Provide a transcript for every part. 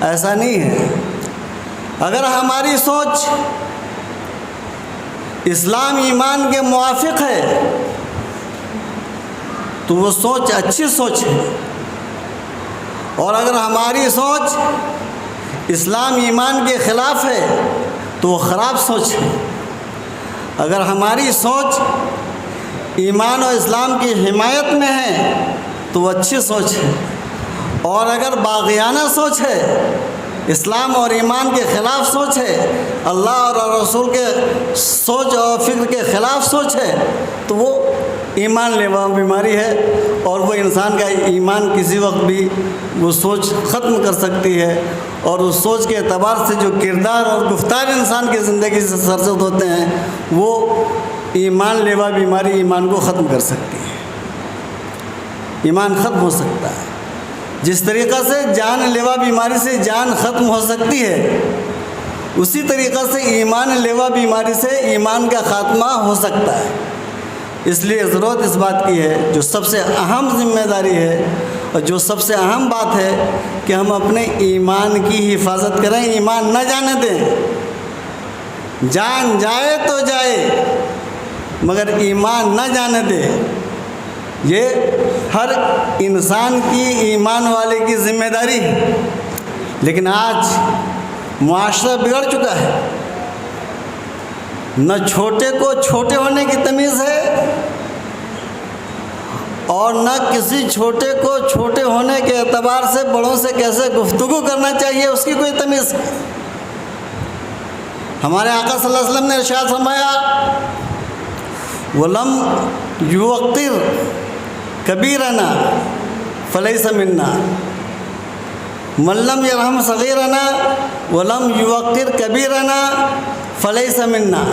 ایسا نہیں ہے۔ اگر ہماری سوچ اسلام ایمان کے موافق ہے تو وہ سوچ اچھی سوچ ہے، اور اگر ہماری سوچ اسلام ایمان کے خلاف ہے تو وہ خراب سوچ ہے۔ اگر ہماری سوچ ایمان اور اسلام کی حمایت میں ہے تو وہ اچھی سوچ ہے، اور اگر باغیانہ سوچ ہے، اسلام اور ایمان کے خلاف سوچ ہے، اللہ اور رسول کے سوچ اور فکر کے خلاف سوچ ہے، تو وہ ایمان لیوا بیماری ہے، اور وہ انسان کا ایمان کسی وقت بھی وہ سوچ ختم کر سکتی ہے، اور اس سوچ کے اعتبار سے جو کردار اور گفتار انسان کی زندگی سے سرزد ہوتے ہیں وہ ایمان لیوا بیماری ایمان کو ختم کر سکتی ہے، ایمان ختم ہو سکتا ہے۔ جس طریقہ سے جان لیوا بیماری سے جان ختم ہو سکتی ہے، اسی طریقہ سے ایمان لیوا بیماری سے ایمان کا خاتمہ ہو سکتا ہے۔ اس لیے ضرورت اس بات کی ہے، جو سب سے اہم ذمہ داری ہے اور جو سب سے اہم بات ہے کہ ہم اپنے ایمان کی حفاظت کریں، ایمان نہ جانے دیں۔ جان جائے تو جائے مگر ایمان نہ جانے دیں، یہ ہر انسان کی ایمان والے کی ذمہ داری ہے۔ لیکن آج معاشرہ بگڑ چکا ہے، نہ چھوٹے کو چھوٹے ہونے کی تمیز ہے، اور نہ کسی چھوٹے کو چھوٹے ہونے کے اعتبار سے بڑوں سے کیسے گفتگو کرنا چاہیے اس کی کوئی تمیز ہے۔ ہمارے آقا صلی اللہ علیہ وسلم نے ارشاد فرمایا، وَلَمْ يُوَقِّرْ كَبِيرَنَا فَلَيْسَ مِنَّا مَنْ لَمْ يَرْحَمْ صَغِيرَنَا وَلَمْ يُوَقِّرْ كَبِيرَنَا فَلَيْسَ مِنَّا،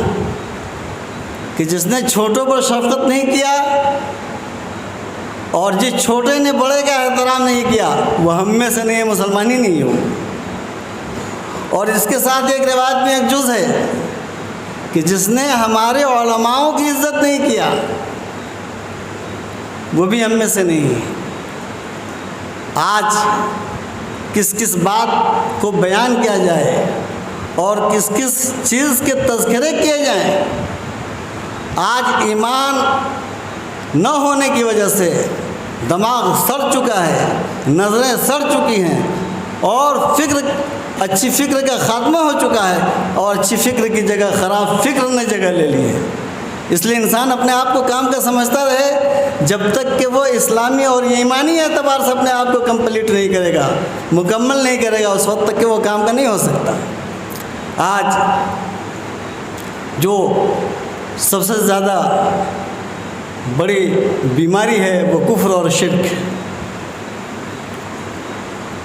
کہ جس نے چھوٹوں پر شفقت نہیں کیا اور جس چھوٹے نے بڑے کا احترام نہیں کیا وہ ہم میں سے نہیں ہے، مسلمان ہی نہیں ہو۔ اور اس کے ساتھ ایک روایت میں ایک جز ہے کہ جس نے ہمارے علماؤں کی عزت نہیں کیا وہ بھی ہم میں سے نہیں ہے۔ آج کس کس بات کو بیان کیا جائے اور کس کس چیز کے تذکرے کیے جائیں، آج ایمان نہ ہونے کی وجہ سے دماغ سڑ چکا ہے، نظریں سڑ چکی ہیں، اور اچھی فکر کا خاتمہ ہو چکا ہے، اور اچھی فکر کی جگہ خراب فکر نے جگہ لے لی ہے۔ اس لیے انسان اپنے آپ کو کام کا سمجھتا رہے جب تک کہ وہ اسلامی اور ایمانی اعتبار سے اپنے آپ کو کمپلیٹ نہیں کرے گا، مکمل نہیں کرے گا، اس وقت تک کہ وہ کام کا نہیں ہو سکتا۔ آج جو سب سے زیادہ بڑی بیماری ہے وہ کفر اور شرک ہے،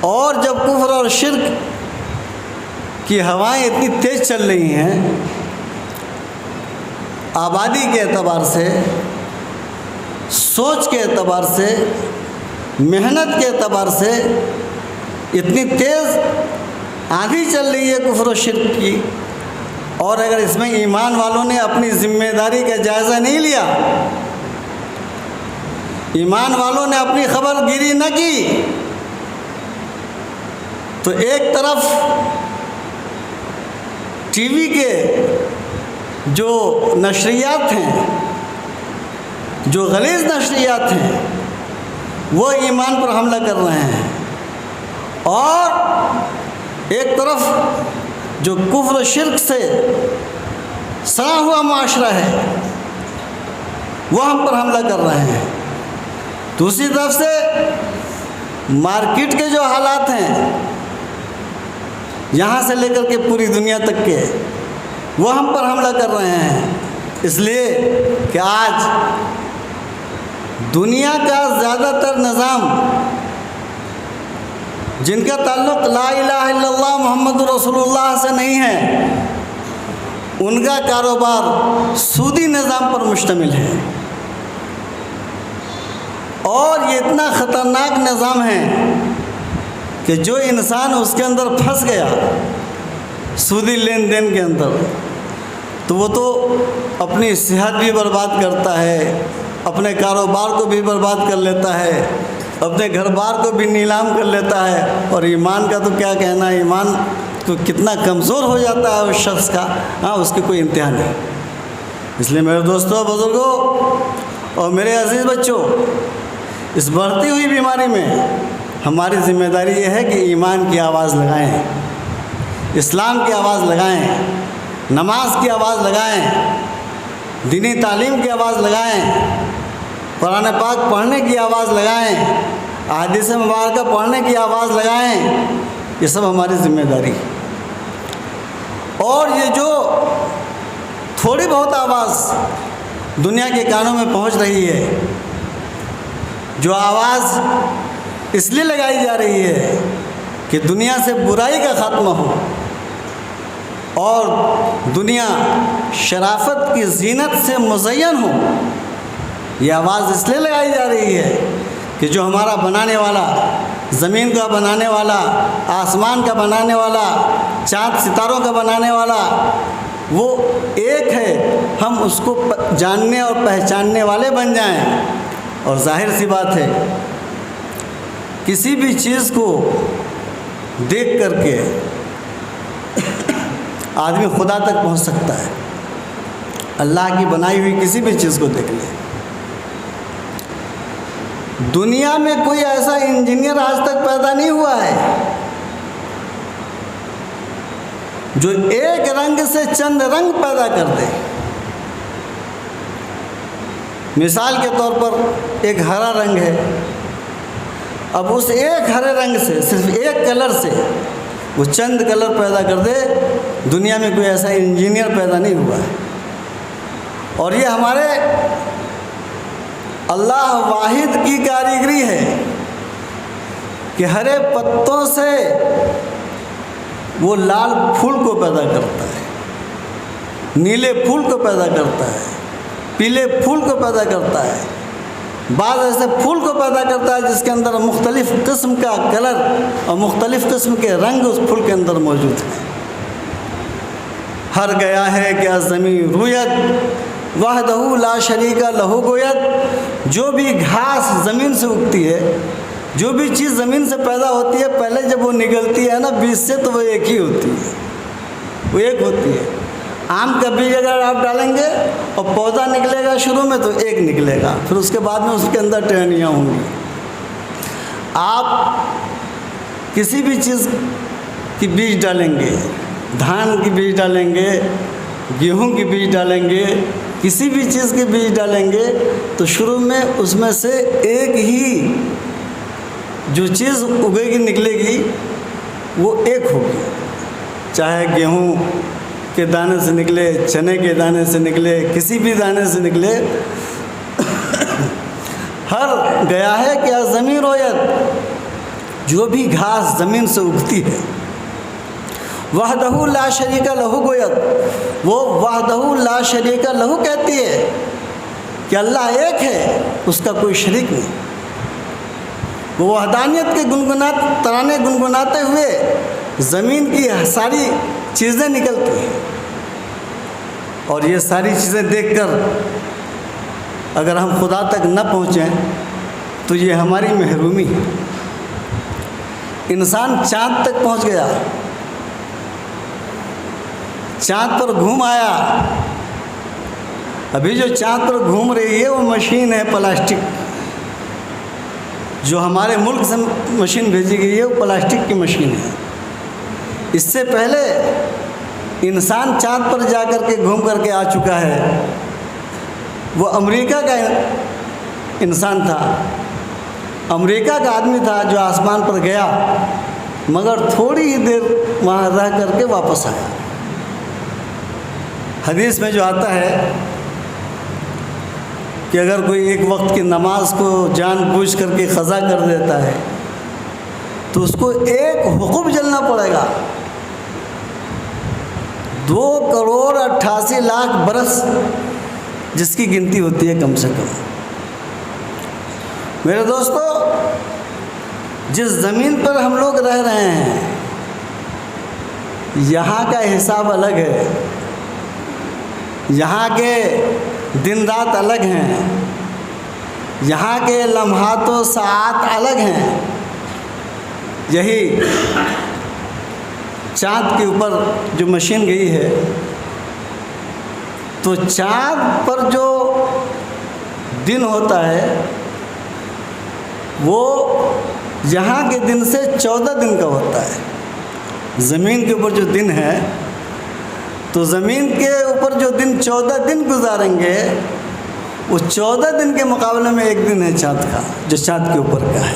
اور جب کفر اور شرک کی ہوائیں اتنی تیز چل رہی ہیں، آبادی کے اعتبار سے، سوچ کے اعتبار سے، محنت کے اعتبار سے اتنی تیز آندھی چل رہی ہے کفر و شرک کی، اور اگر اس میں ایمان والوں نے اپنی ذمہ داری کا جائزہ نہیں لیا، ایمان والوں نے اپنی خبر گیری نہ کی، تو ایک طرف ٹی وی کے جو نشریات ہیں، جو غلیظ نشریات ہیں، وہ ایمان پر حملہ کر رہے ہیں، اور ایک طرف جو کفر و شرک سے سنا ہوا معاشرہ ہے وہ ہم پر حملہ کر رہے ہیں۔ دوسری طرف سے مارکیٹ کے جو حالات ہیں، یہاں سے لے کر کے پوری دنیا تک کے، وہ ہم پر حملہ کر رہے ہیں، اس لیے کہ آج دنیا کا زیادہ تر نظام جن کا تعلق لا الہ الا اللہ محمد رسول اللہ سے نہیں ہے، ان کا کاروبار سودی نظام پر مشتمل ہے، اور یہ اتنا خطرناک نظام ہے کہ جو انسان اس کے اندر پھنس گیا سودی لین دین کے اندر، تو وہ تو اپنی صحت بھی برباد کرتا ہے، اپنے کاروبار کو بھی برباد کر لیتا ہے، اپنے گھر بار کو بھی نیلام کر لیتا ہے، اور ایمان کا تو کیا کہنا، ایمان تو کتنا کمزور ہو جاتا ہے اس شخص کا، اس کی کوئی انتہا نہیں۔ اس لیے میرے دوستوں، بزرگوں اور میرے عزیز بچوں، اس بڑھتی ہوئی بیماری میں ہماری ذمہ داری یہ ہے کہ ایمان کی آواز لگائیں، اسلام کی آواز لگائیں، نماز کی آواز لگائیں، دینی تعلیم کی آواز لگائیں، قرآن پاک پڑھنے کی آواز لگائیں، احادیث مبارکہ پڑھنے کی آواز لگائیں۔ یہ سب ہماری ذمہ داری ہے۔ اور یہ جو تھوڑی بہت آواز دنیا کے کانوں میں پہنچ رہی ہے، جو آواز اس لیے لگائی جا رہی ہے کہ دنیا سے برائی کا خاتمہ ہو اور دنیا شرافت کی زینت سے مزین ہو، یہ آواز اس لیے لگائی جا رہی ہے کہ جو ہمارا بنانے والا، زمین کا بنانے والا، آسمان کا بنانے والا، چاند ستاروں کا بنانے والا، وہ ایک ہے، ہم اس کو جاننے اور پہچاننے والے بن جائیں۔ اور ظاہر سی بات ہے، کسی بھی چیز کو دیکھ کر کے آدمی خدا تک پہنچ سکتا ہے۔ اللہ کی بنائی ہوئی کسی بھی چیز کو دیکھ لے۔ دنیا میں کوئی ایسا انجینئر آج تک پیدا نہیں ہوا ہے جو ایک رنگ سے چند رنگ پیدا کر دے۔ مثال کے طور پر ایک ہرا رنگ ہے، اب اس ایک ہرے رنگ سے، صرف ایک کلر سے وہ چند کلر پیدا کر دے، دنیا میں کوئی ایسا انجینئر پیدا نہیں ہوا ہے۔ اور یہ ہمارے اللہ واحد کی کاریگری ہے کہ ہرے پتوں سے وہ لال پھول کو پیدا کرتا ہے، نیلے پھول کو پیدا کرتا ہے، پیلے پھول کو پیدا کرتا ہے، بعض ایسے پھول کو پیدا کرتا ہے جس کے اندر مختلف قسم کا کلر اور مختلف قسم کے رنگ اس پھول کے اندر موجود ہیں۔ ہر گیا ہے کیا زمین رویت، وحدہ لا شریک لہو گویت۔ جو بھی گھاس زمین سے اگتی ہے، جو بھی چیز زمین سے پیدا ہوتی ہے، پہلے جب وہ نکلتی ہے نا بیج سے، تو وہ ایک ہی ہوتی ہے، وہ ایک ہوتی ہے۔ آم کا بیج اگر آپ ڈالیں گے اور پودا نکلے گا شروع میں تو ایک نکلے گا، پھر اس کے بعد میں اس کے اندر ٹہنیاں ہوں گی۔ آپ کسی بھی چیز کی بیج ڈالیں گے، دھان کی بیج ڈالیں گے، گیہوں کی بیج ڈالیں گے، کسی بھی چیز کی بیج ڈالیں گے تو شروع میں اس میں سے ایک ہی جو چیز اگے گی، نکلے گی، وہ ایک ہوگی۔ چاہے گیہوں کے دانے سے نکلے، چنے کے دانے سے نکلے، کسی بھی دانے سے نکلے، ہر گیا ہے کیا زمین رویت، جو بھی گھاس زمین سے اگتی ہے، وحدہ لا شریک لہو گویت، وہ وحدہ لا شریک لہو کہتی ہے کہ اللہ ایک ہے، اس کا کوئی شریک نہیں۔ وہ وحدانیت کے ترانے گنگناتے ہوئے زمین کی ساری چیزیں نکلتی ہیں، اور یہ ساری چیزیں دیکھ کر اگر ہم خدا تک نہ پہنچیں تو یہ ہماری محرومی ہے۔ انسان چاند تک پہنچ گیا، چاند پر گھوم آیا، ابھی جو چاند پر گھوم رہی ہے وہ مشین ہے پلاسٹک، جو ہمارے ملک سے مشین بھیجی گئی ہے وہ پلاسٹک کی مشین ہے۔ اس سے پہلے انسان چاند پر جا کر کے گھوم کر کے آ چکا ہے، وہ امریکہ کا انسان تھا، امریکہ کا آدمی تھا جو آسمان پر گیا، مگر تھوڑی ہی دیر وہاں رہ کر کے واپس آیا۔ حدیث میں جو آتا ہے کہ اگر کوئی ایک وقت کی نماز کو جان بوجھ کر کے قضا کر دیتا ہے تو اس کو ایک حقوق جلنا پڑے گا، 2,88,00,000 برس جس کی گنتی ہوتی ہے کم سے کم۔ میرے دوستو، جس زمین پر ہم لوگ رہ رہے ہیں یہاں کا حساب الگ ہے، یہاں کے دن رات الگ ہیں، یہاں کے لمحات و ساعات الگ ہیں. یہی چاند کے اوپر جو مشین گئی ہے تو چاند پر جو دن ہوتا ہے وہ یہاں کے دن سے 14 دن کا ہوتا ہے. زمین کے اوپر جو دن ہے تو زمین کے اوپر جو دن 14 دن گزاریں گے وہ 14 دن کے مقابلے میں ایک دن ہے چاند کا جو چاند کے اوپر کا ہے.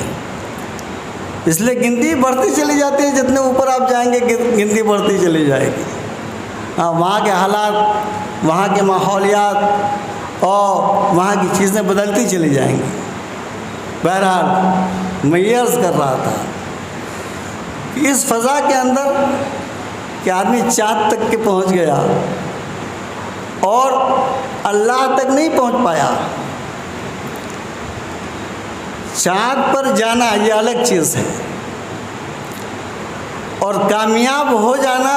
اس لیے گنتی بڑھتی چلی جاتی ہے، جتنے اوپر آپ جائیں گے گنتی بڑھتی چلی جائے گی. وہاں کے حالات، وہاں کے ماحولیات اور وہاں کی چیزیں بدلتی چلی جائیں گی. بہرحال میں یہ عرض کر رہا تھا کہ اس فضا کے اندر کہ آدمی چاند تک کے پہنچ گیا اور اللہ تک نہیں پہنچ پایا. چاند پر جانا یہ الگ چیز ہے اور کامیاب ہو جانا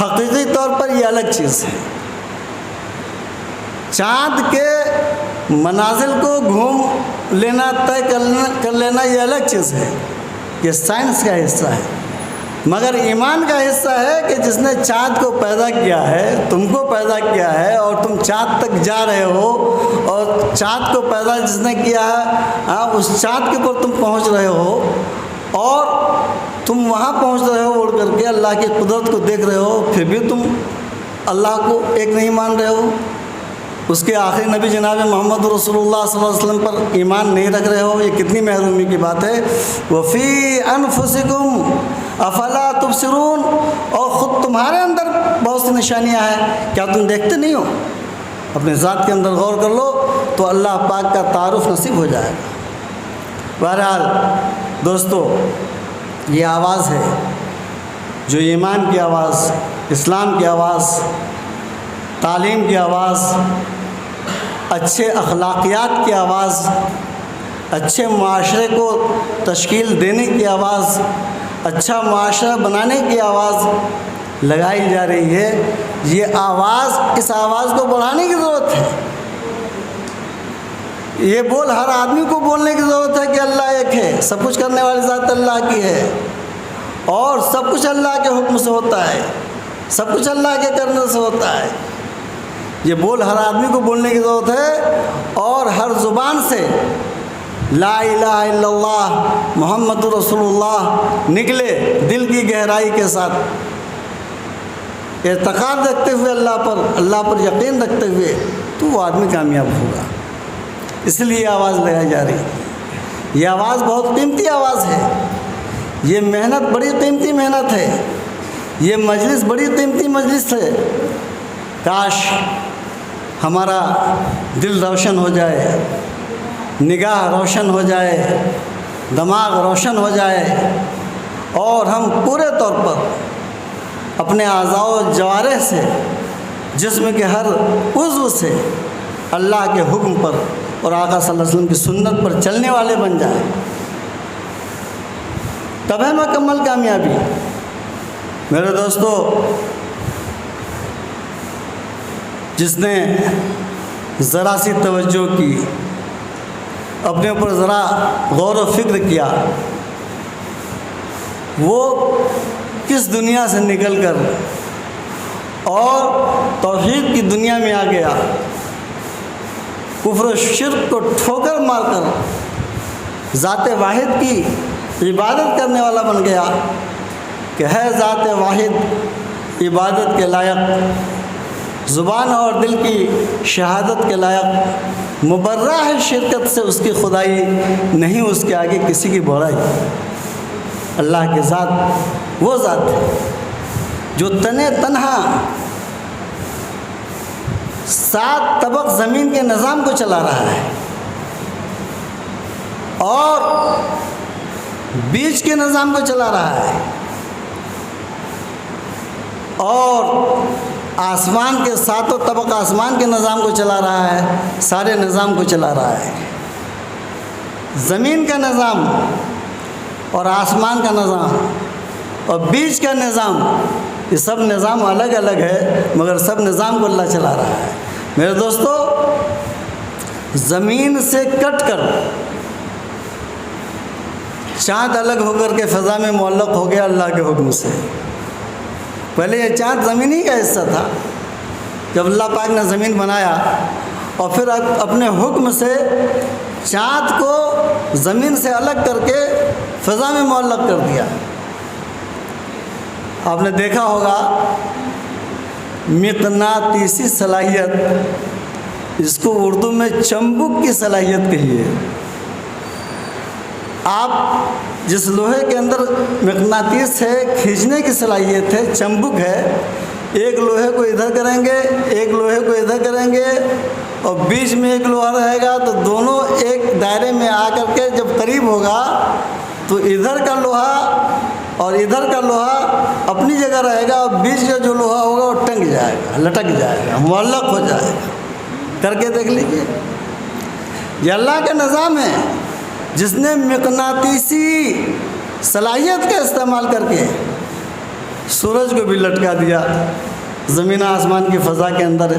حقیقی طور پر یہ الگ چیز ہے. چاند کے منازل کو گھوم لینا، طے کر لینا یہ الگ چیز ہے، یہ سائنس کا حصہ ہے. مگر ایمان کا حصہ ہے کہ جس نے چاند کو پیدا کیا ہے، تم کو پیدا کیا ہے اور تم چاند تک جا رہے ہو، اور چاند کو پیدا جس نے کیا ہے اس چاند کے اوپر تم پہنچ رہے ہو اور تم وہاں پہنچ رہے ہو اڑ کر کے، اللہ کی قدرت کو دیکھ رہے ہو، پھر بھی تم اللہ کو ایک نہیں مان رہے ہو، اس کے آخری نبی جناب محمد رسول اللہ صلی اللہ علیہ وسلم پر ایمان نہیں رکھ رہے ہو. یہ کتنی محرومی کی بات ہے. وفی انفسکم افلا تبصرون، اور خود تمہارے اندر بہت سی نشانیاں ہیں، کیا تم دیکھتے نہیں ہو؟ اپنے ذات کے اندر غور کر لو تو اللہ پاک کا تعارف نصیب ہو جائے گا. بہرحال دوستو، یہ آواز ہے جو ایمان کی آواز، اسلام کی آواز، تعلیم کی آواز، اچھے اخلاقیات کی آواز، اچھے معاشرے کو تشکیل دینے کی آواز، اچھا معاشرہ بنانے کی آواز لگائی جا رہی ہے. یہ آواز، اس آواز کو بڑھانے کی ضرورت ہے. یہ بول ہر آدمی کو بولنے کی ضرورت ہے کہ اللہ ایک ہے، سب کچھ کرنے والی ذات اللہ کی ہے اور سب کچھ اللہ کے حکم سے ہوتا ہے، سب کچھ اللہ کے کرنے سے ہوتا ہے. یہ بول ہر آدمی کو بولنے کی ضرورت ہے اور ہر زبان سے لا الہ الا اللہ محمد رسول اللہ نکلے دل کی گہرائی کے ساتھ، اعتقاد رکھتے ہوئے اللہ پر یقین رکھتے ہوئے، تو وہ آدمی کامیاب ہوگا. اس لیے یہ آواز لگائی جا رہی ہے. یہ آواز بہت قیمتی آواز ہے. یہ محنت بڑی قیمتی محنت ہے. یہ مجلس بڑی قیمتی مجلس ہے. کاش ہمارا دل روشن ہو جائے، نگاہ روشن ہو جائے، دماغ روشن ہو جائے اور ہم پورے طور پر اپنے اعضاء و جوارح سے، جسم کے ہر عضو سے اللہ کے حکم پر اور آقا صلی اللہ علیہ وسلم کی سنت پر چلنے والے بن جائیں. تب ہے مکمل کامیابی. میرے دوستو، جس نے ذرا سی توجہ کی، اپنے اوپر ذرا غور و فکر کیا، وہ کس دنیا سے نکل کر اور توحید کی دنیا میں آ گیا، کفر و شرک کو ٹھوکر مار کر ذات واحد کی عبادت کرنے والا بن گیا کہ ہے ذات واحد عبادت کے لائق، زبان اور دل کی شہادت کے لائق، مبرہ ہے شرکت سے اس کی خدائی، نہیں اس کے آگے کسی کی بڑائی. اللہ کے ذات وہ ذات ہے جو تنہا 7 طبق زمین کے نظام کو چلا رہا ہے اور بیچ کے نظام کو چلا رہا ہے اور آسمان کے 7 طبق آسمان کے نظام کو چلا رہا ہے، سارے نظام کو چلا رہا ہے. زمین کا نظام اور آسمان کا نظام اور بیچ کا نظام، یہ سب نظام الگ الگ ہے مگر سب نظام کو اللہ چلا رہا ہے. میرے دوستو، زمین سے کٹ کر چاند الگ ہو کر کے فضا میں معلق ہو گیا اللہ کے حکم سے۔ پہلے یہ چاند زمین ہی کا حصہ تھا، جب اللہ پاک نے زمین بنایا اور پھر اپنے حکم سے چاند کو زمین سے الگ کر کے فضا میں معلق کر دیا۔ آپ نے دیکھا ہوگا مقناطیسی صلاحیت، اس کو اردو میں چمبک کی صلاحیت کہیے۔ آپ جس لوہے کے اندر مقناطیس ہے، کھینچنے کی صلاحیت ہے، چمبک ہے، ایک لوہے کو ادھر کریں گے، ایک لوہے کو ادھر کریں گے اور بیچ میں ایک لوہا رہے گا تو دونوں ایک دائرے میں آ کر کے جب قریب ہوگا تو ادھر کا لوہا اور ادھر کا لوہا اپنی جگہ رہے گا اور بیچ کا جو لوہا ہوگا وہ ٹنگ جائے گا، لٹک جائے گا، معلق ہو جائے گا۔ کر کے دیکھ لیجیے، یہ اللہ کا نظام ہے جس نے مقناطیسی صلاحیت کا استعمال کر کے سورج کو بھی لٹکا دیا، زمین آسمان کی فضا کے اندر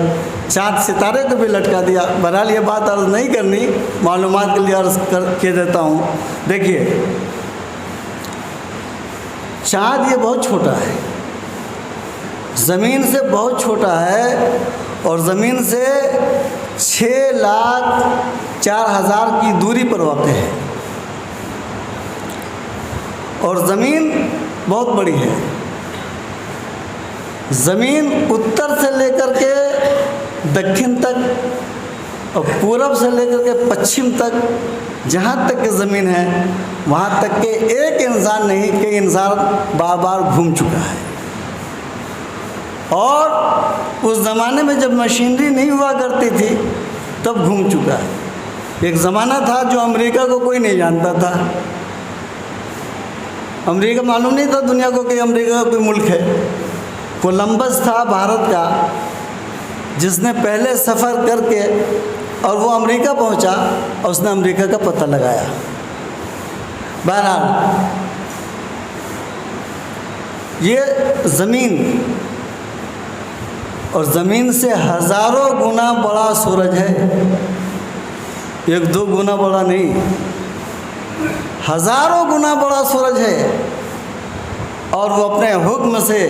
چاند ستارے کو بھی لٹکا دیا۔ بہرحال یہ بات عرض نہیں کرنی، معلومات کے لیے عرض کے دیتا ہوں۔ دیکھیے، چاند یہ بہت چھوٹا ہے، زمین سے بہت چھوٹا ہے اور زمین سے 6,04,000 کی دوری پر واقع ہے، اور زمین بہت بڑی ہے۔ زمین اتر سے لے کر کے دکن تک اور پورب سے لے کر کے پچھم تک، جہاں تک کہ زمین ہے وہاں تک کہ ایک انسان نہیں، کئی انسان بار بار گھوم چکا ہے۔ اور اس زمانے میں جب مشینری نہیں ہوا کرتی تھی تب گھوم چکا ہے۔ ایک زمانہ تھا جو امریکہ کو کوئی نہیں جانتا تھا، امریکہ معلوم نہیں تھا دنیا کو کہ امریکہ کا کوئی ملک ہے۔ کولمبس تھا بھارت کا، جس نے پہلے سفر کر کے اور وہ امریکہ پہنچا اور اس نے امریکہ کا پتہ لگایا۔ بہرحال یہ زمین اور زمین سے ہزاروں گنا بڑا سورج ہے، ایک دو گنا بڑا نہیں، ہزاروں گنا بڑا سورج ہے، اور وہ اپنے حکم سے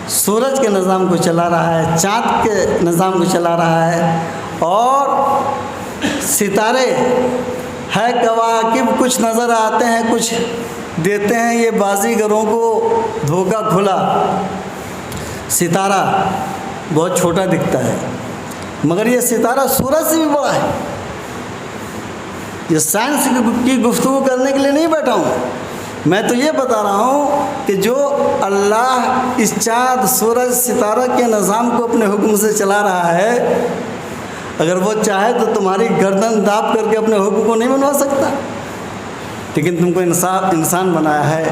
سورج کے نظام کو چلا رہا ہے، چاند کے نظام کو چلا رہا ہے، اور ستارے ہے کواکب کچھ نظر آتے ہیں، کچھ دیتے ہیں یہ بازیگروں کو دھوکہ کھلا۔ ستارہ بہت چھوٹا دکھتا ہے مگر یہ ستارہ سورج سے بھی بڑا ہے۔ یہ سائنس کی گفتگو کرنے کے لیے نہیں بیٹھا ہوں، میں تو یہ بتا رہا ہوں کہ جو اللہ اس چاند سورج ستارہ کے نظام کو اپنے حکم سے چلا رہا ہے، اگر وہ چاہے تو تمہاری گردن داب کر کے اپنے حکم کو نہیں بنوا سکتا، لیکن تم کو انسان بنایا ہے،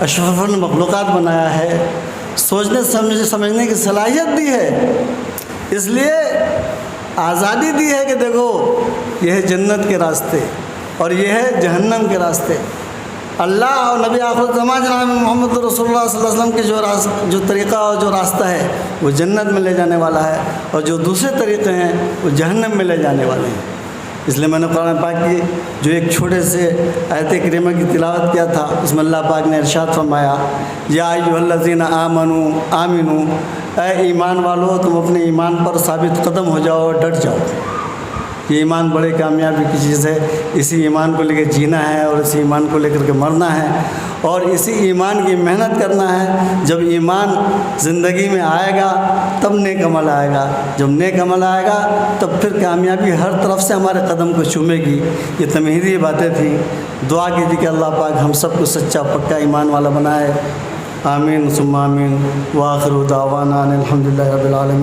اشرف المخلوقات بنایا ہے، سوچنے سمجھنے کی صلاحیت دی ہے، اس لیے آزادی دی ہے کہ دیکھو یہ ہے جنت کے راستے اور یہ ہے جہنم کے راستے۔ اللہ اور نبی آخر الزمان جناب محمد رسول اللہ صلی اللہ علیہ وسلم کے جو طریقہ اور جو راستہ ہے وہ جنت میں لے جانے والا ہے، اور جو دوسرے طریقے ہیں وہ جہنم میں لے جانے والے ہیں۔ اس لیے میں نے قرآن پاک کی جو ایک چھوٹے سے آیت کریمہ کی تلاوت کیا تھا، اس میں اللہ پاک نے ارشاد فرمایا، یا ایھا الذین آمنوا، اے ایمان والو تم اپنے ایمان پر ثابت قدم ہو جاؤ اور ڈٹ جاؤ۔ یہ ایمان بڑے کامیابی کی چیز ہے، اسی ایمان کو لے کے جینا ہے اور اسی ایمان کو لے کر کے مرنا ہے، اور اسی ایمان کی محنت کرنا ہے۔ جب ایمان زندگی میں آئے گا تب نیک عمل آئے گا، جب نیک عمل آئے گا تب پھر کامیابی ہر طرف سے ہمارے قدم کو چومے گی۔ یہ تمہیدی باتیں تھیں، دعا کیجیے کہ اللہ پاک ہم سب کو سچا پکا ایمان والا بنائے۔ آمین ثم آمین، وآخر دعوانا ان الحمد للہ رب العالمین۔